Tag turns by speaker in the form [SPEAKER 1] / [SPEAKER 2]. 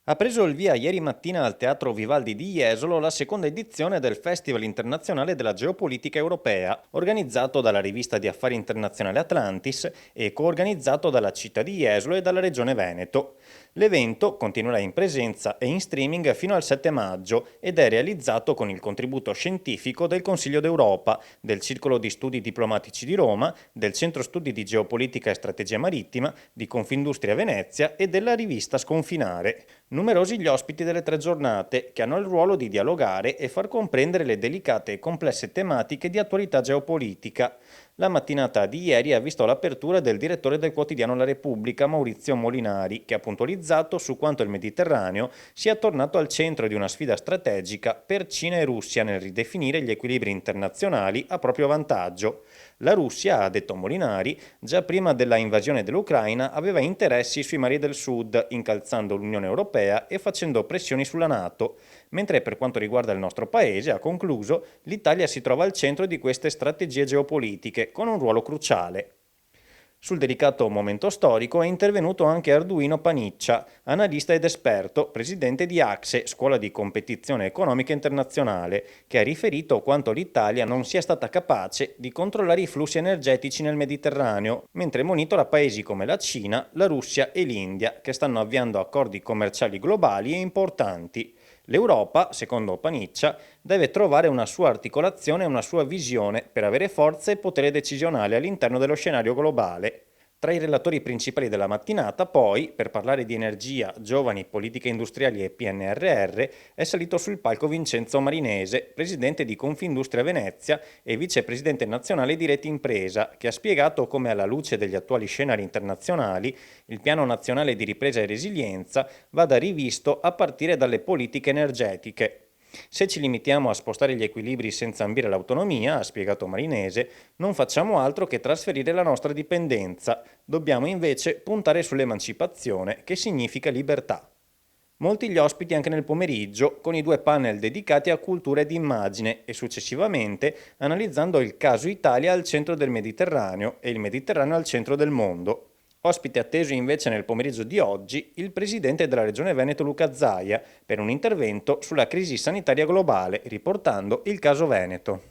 [SPEAKER 1] Ha preso il via ieri mattina al Teatro Vivaldi di Jesolo la seconda edizione del Festival internazionale della geopolitica europea, organizzato dalla rivista di affari internazionale Atlantis e coorganizzato dalla città di Jesolo e dalla regione Veneto. L'evento continuerà in presenza e in streaming fino al 7 maggio ed è realizzato con il contributo scientifico del Consiglio d'Europa, del Circolo di Studi Diplomatici di Roma, del Centro Studi di Geopolitica e Strategia Marittima, di Confindustria Venezia e della rivista Sconfinare. Numerosi gli ospiti delle 3 giornate, che hanno il ruolo di dialogare e far comprendere le delicate e complesse tematiche di attualità geopolitica. La mattinata di ieri ha visto l'apertura del direttore del quotidiano La Repubblica, Maurizio Molinari, che ha puntualizzato su quanto il Mediterraneo sia tornato al centro di una sfida strategica per Cina e Russia nel ridefinire gli equilibri internazionali a proprio vantaggio. La Russia, ha detto Molinari, già prima della invasione dell'Ucraina aveva interessi sui mari del sud, incalzando l'Unione Europea e facendo pressioni sulla NATO, mentre per quanto riguarda il nostro paese, ha concluso, l'Italia si trova al centro di queste strategie geopolitiche, con un ruolo cruciale. Sul delicato momento storico è intervenuto anche Arduino Paniccia, analista ed esperto, presidente di AXE, Scuola di Competizione Economica Internazionale, che ha riferito quanto l'Italia non sia stata capace di controllare i flussi energetici nel Mediterraneo, mentre monitora paesi come la Cina, la Russia e l'India, che stanno avviando accordi commerciali globali e importanti. L'Europa, secondo Paniccia, deve trovare una sua articolazione e una sua visione per avere forza e potere decisionale all'interno dello scenario globale. Tra i relatori principali della mattinata, poi, per parlare di energia, giovani, politiche industriali e PNRR, è salito sul palco Vincenzo Marinese, presidente di Confindustria Venezia e vicepresidente nazionale di Rete Impresa, che ha spiegato come alla luce degli attuali scenari internazionali il Piano Nazionale di Ripresa e Resilienza vada rivisto a partire dalle politiche energetiche. Se ci limitiamo a spostare gli equilibri senza ambire l'autonomia, ha spiegato Marinese, non facciamo altro che trasferire la nostra dipendenza. Dobbiamo invece puntare sull'emancipazione, che significa libertà. Molti gli ospiti anche nel pomeriggio, con i 2 panel dedicati a cultura ed immagine e successivamente analizzando il caso Italia al centro del Mediterraneo e il Mediterraneo al centro del mondo. Ospite atteso invece nel pomeriggio di oggi il presidente della regione Veneto Luca Zaia per un intervento sulla crisi sanitaria globale, riportando il caso Veneto.